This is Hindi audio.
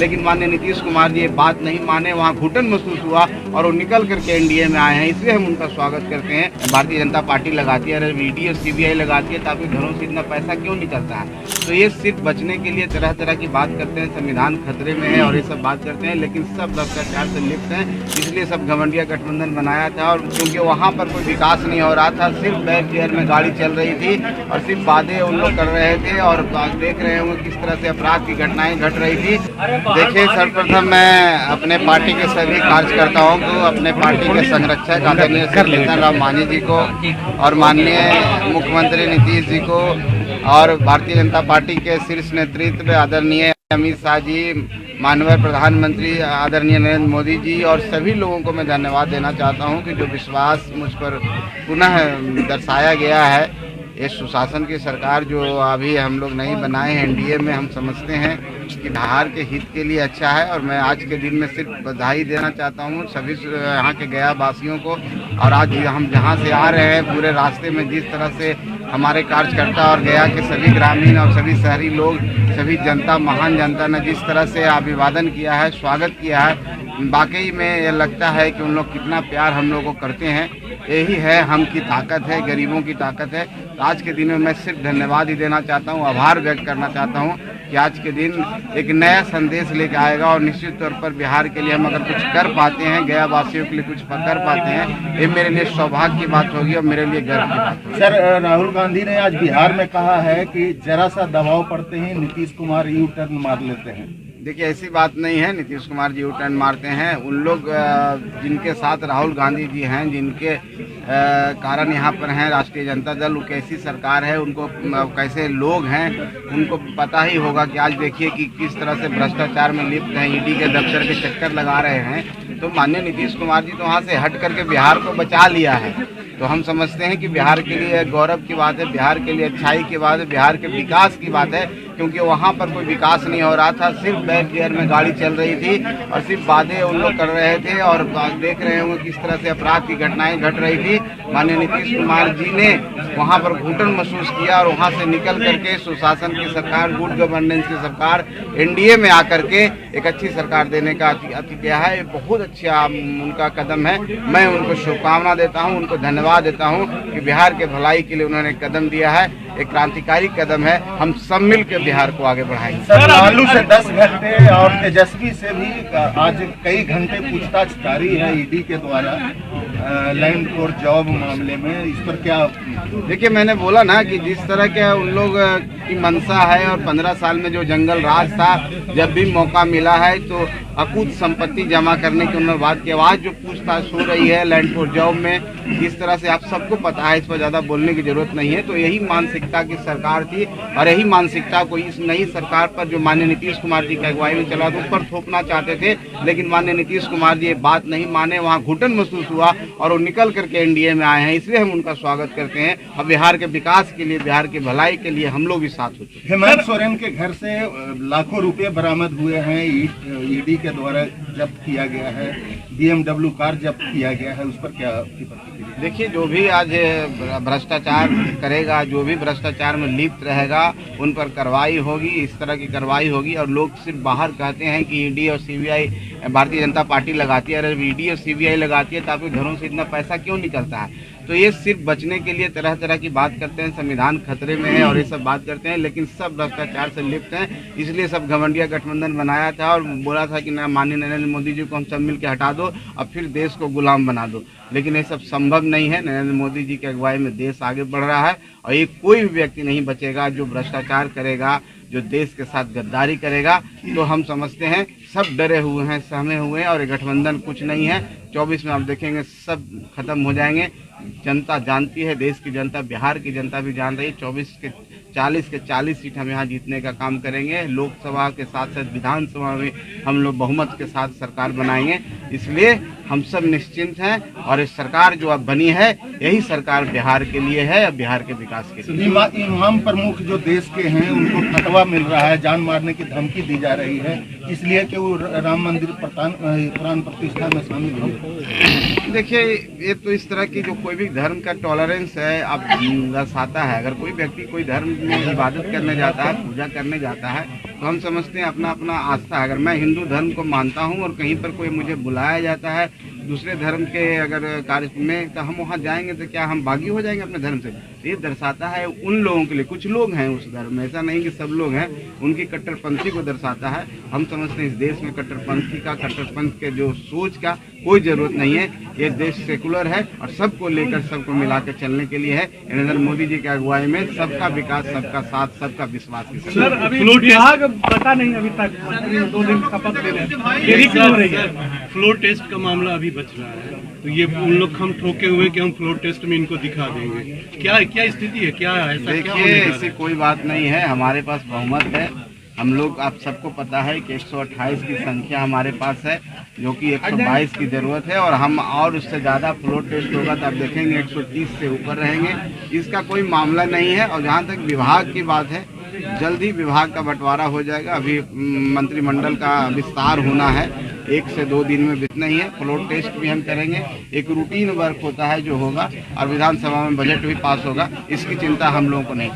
लेकिन माननीय नीतीश कुमार जी ये बात नहीं माने, वहाँ घुटन महसूस हुआ और वो निकल करके एनडीए में आए हैं, इसलिए हम उनका स्वागत करते हैं। भारतीय जनता पार्टी लगाती है, ईडी और सीबीआई लगाती है, तो आपके घरों से इतना पैसा क्यों निकलता है? तो ये सिर्फ बचने के लिए तरह तरह की बात करते हैं, संविधान खतरे में है और ये सब बात करते हैं, लेकिन सब भ्रष्टाचार से लिप्त हैं। इसलिए सब घमंडिया गठबंधन बनाया था, और क्योंकि वहाँ पर कोई विकास नहीं हो रहा था, सिर्फ बैक गियर में गाड़ी चल रही थी और सिर्फ वादे उन लोग कर रहे थे, और देख रहे होंगे किस तरह से अपराध की घटनाएं घट रही थी। देखिए, सर्वप्रथम मैं अपने पार्टी के सभी कार्यकर्ताओं को, अपने पार्टी के संरक्षक आदरणीय जीतन राम मांझी जी को और माननीय मुख्यमंत्री नीतीश जी को और भारतीय जनता पार्टी के शीर्ष नेतृत्व आदरणीय अमित शाह जी, माननीय प्रधानमंत्री आदरणीय नरेंद्र मोदी जी और सभी लोगों को मैं धन्यवाद देना चाहता हूं कि जो विश्वास मुझ पर पुनः दर्शाया गया है। ये सुशासन की सरकार जो अभी हम लोग नहीं बनाए हैं एनडीए में, हम समझते हैं कि बिहार के हित के लिए अच्छा है। और मैं आज के दिन में सिर्फ बधाई देना चाहता हूँ सभी यहाँ के गया वासियों को। और आज हम जहाँ से आ रहे हैं, पूरे रास्ते में जिस तरह से हमारे कार्यकर्ता और गया के सभी ग्रामीण और सभी शहरी लोग, सभी जनता, महान जनता ने जिस तरह से अभिवादन किया है, स्वागत किया है, वाकई में ये लगता है कि उन लोग कितना प्यार हम लोगों को करते हैं। यही है हम की ताकत है, गरीबों की ताकत है। तो आज के दिन में मैं सिर्फ धन्यवाद ही देना चाहता हूँ, आभार व्यक्त करना चाहता हूँ कि आज के दिन एक नया संदेश लेकर आएगा और निश्चित तौर पर बिहार के लिए हम अगर कुछ कर पाते हैं, गया वासियों के लिए कुछ कर पाते हैं, ये मेरे लिए सौभाग्य की बात होगी और मेरे लिए गर्व की बात होगी। सर, राहुल गांधी ने आज बिहार में कहा है कि जरा सा दबाव पड़ते ही नीतीश कुमार यू टर्न मार लेते हैं। देखिए, ऐसी बात नहीं है, नीतीश कुमार जी यू टर्न मारते हैं। उन लोग जिनके साथ राहुल गांधी जी हैं, जिनके कारण यहाँ पर हैं राष्ट्रीय जनता दल, वो कैसी सरकार है, उनको कैसे लोग हैं, उनको पता ही होगा कि आज देखिए कि किस तरह से भ्रष्टाचार में लिप्त हैं, ईडी के दफ्तर के चक्कर लगा रहे हैं। तो माननीय नीतीश कुमार जी तो वहाँ से हट करके बिहार को बचा लिया है। तो हम समझते हैं कि बिहार के लिए गौरव की बात है, बिहार के लिए अच्छाई की बात है, बिहार के विकास की बात है, क्योंकि वहाँ पर कोई विकास नहीं हो रहा था, सिर्फ बैक गियर में गाड़ी चल रही थी और सिर्फ वादे उन लोग कर रहे थे, और देख रहे होंगे किस तरह से अपराध की घटनाएं घट रही थी। माननीय नीतीश कुमार जी ने वहाँ पर घुटन महसूस किया और वहाँ से निकल करके सुशासन की सरकार, गुड गवर्नेंस की सरकार, एनडीए में आकर के एक अच्छी सरकार देने का अति किया है। ये बहुत अच्छा उनका कदम है। मैं उनको शुभकामना देता हूँ, उनको धन्यवाद देता हूँ कि बिहार के भलाई के लिए उन्होंने कदम दिया है। एक क्रांतिकारी कदम है, हम सब मिल के बिहार को आगे बढ़ाएंगे। सर, लालू से 10 घंटे और तेजस्वी से भी आज कई घंटे पूछताछ जारी है ईडी के द्वारा लैंड फॉर जॉब मामले में, इस पर क्या? देखिए, मैंने बोला ना कि जिस तरह के उन लोग की मंशा है और 15 साल में जो जंगल राज था, जब भी मौका मिला है तो अकूत संपत्ति जमा करने की उन्होंने बात की। आज जो पूछताछ हो रही है लैंड फॉर जॉब में, किस तरह से आप सबको पता है, इस पर ज़्यादा बोलने की जरूरत नहीं है। तो यही मानसिकता की सरकार थी और यही मानसिकता को इस नई सरकार पर जो माननीय नीतीश कुमार जी की अगुवाई में चला, तो ऊपर थोपना चाहते थे, लेकिन माननीय नीतीश कुमार जी ये बात नहीं माने, वहाँ घुटन महसूस हुआ और वो निकल करके एनडीए में आए हैं, इसलिए हम उनका स्वागत करते हैं। और बिहार के विकास के लिए, बिहार की भलाई के लिए हम लोग भी साथ हो चुके हैं। हेमंत सोरेन के घर से लाखों रुपए बरामद हुए हैं, ईडी के द्वारा जब्त किया गया है, BMW कार जब्त किया गया है, उस पर क्या प्रतिक्रिया? देखिए, जो भी आज भ्रष्टाचार करेगा, जो भी भ्रष्टाचार में लिप्त रहेगा, उन पर कार्रवाई होगी, इस तरह की कार्रवाई होगी। और लोग सिर्फ बाहर कहते हैं कि ईडी और सीबीआई भारतीय जनता पार्टी लगाती है, अरे ईडी और सीबीआई लगाती है तो आपके घरों से इतना पैसा क्यों निकलता है? तो ये सिर्फ बचने के लिए तरह तरह की बात करते हैं, संविधान खतरे में है और ये सब बात करते हैं, लेकिन सब भ्रष्टाचार से लिप्त हैं। इसलिए सब घमंडिया गठबंधन बनाया था और बोला था कि ना, माननीय नरेंद्र मोदी जी को हम सब मिल के हटा दो, अब फिर देश को गुलाम बना दो। लेकिन ये सब संभव नहीं है। नरेंद्र मोदी जी की अगुवाई में देश आगे बढ़ रहा है और ये कोई भी व्यक्ति नहीं बचेगा जो भ्रष्टाचार करेगा, जो देश के साथ गद्दारी करेगा। तो हम समझते हैं सब डरे हुए हैं, सहमे हुए हैं और ये गठबंधन कुछ नहीं है। 24 में आप देखेंगे सब खत्म हो जाएंगे। जनता जानती है, देश की जनता, बिहार की जनता भी जान रही है। 24 के 40 सीट हम यहाँ जीतने का काम करेंगे। लोकसभा के साथ साथ विधानसभा में हम लोग बहुमत के साथ सरकार बनाएंगे। इसलिए हम सब निश्चिंत हैं और इस सरकार जो अब बनी है, यही सरकार बिहार के लिए है, बिहार के विकास के लिए। इमाम प्रमुख जो देश के हैं उनको फतवा मिल रहा है, जान मारने की धमकी दी जा रही है, इसलिए कि राम मंदिर प्राण प्रतिष्ठा में शामिल हुए? देखिए, ये तो इस तरह की जो कोई भी धर्म का टॉलरेंस है अब दर्शाता है। अगर कोई व्यक्ति कोई धर्म में इबादत करने जाता है, पूजा करने जाता है, तो हम समझते हैं अपना अपना आस्था है। अगर मैं हिंदू धर्म को मानता हूँ और कहीं पर कोई मुझे बुलाया जाता है दूसरे धर्म के अगर कार्य में, तो हम वहाँ जाएंगे तो क्या हम बागी हो जाएंगे अपने धर्म से? ये दर्शाता है उन लोगों के लिए, कुछ लोग हैं उस धर्म में, ऐसा नहीं कि सब लोग हैं, उनकी कट्टरपंथी को दर्शाता है। हम समझते हैं इस देश में कट्टरपंथ के जो सोच का कोई जरूरत नहीं है। ये देश सेकुलर है और सबको लेकर सबको मिला के चलने के लिए है। नरेंद्र मोदी जी की अगुवाई में सबका विकास, सबका साथ, सबका विश्वास की सर, अभी विभाग पता नहीं अभी तक 2 दिन शपथ ले रहे हैं, देरी क्यों हो रही है? फ्लोर टेस्ट का मामला अभी बच रहा है, तो ये उन लोग हम ठोके हुए कि हम फ्लोर टेस्ट में इनको दिखा देंगे। क्या स्थिति है, क्या ऐसा क्या होने देखिए, जा रहा ऐसी है? कोई बात नहीं है, हमारे पास बहुमत है। हम लोग, आप सबको पता है कि 128 की संख्या हमारे पास है, जो कि 122 की जरूरत है, और हम और उससे ज़्यादा फ्लोर टेस्ट होगा तो आप देखेंगे 130 से ऊपर रहेंगे। इसका कोई मामला नहीं है। और जहाँ तक विभाग की बात है, जल्द ही विभाग का बंटवारा हो जाएगा। अभी मंत्रिमंडल का विस्तार होना है, 1 से 2 दिन में इतना ही है। फ्लोर टेस्ट भी हम करेंगे, एक रूटीन वर्क होता है जो होगा, और विधानसभा में बजट भी पास होगा। इसकी चिंता हम लोगों को नहीं।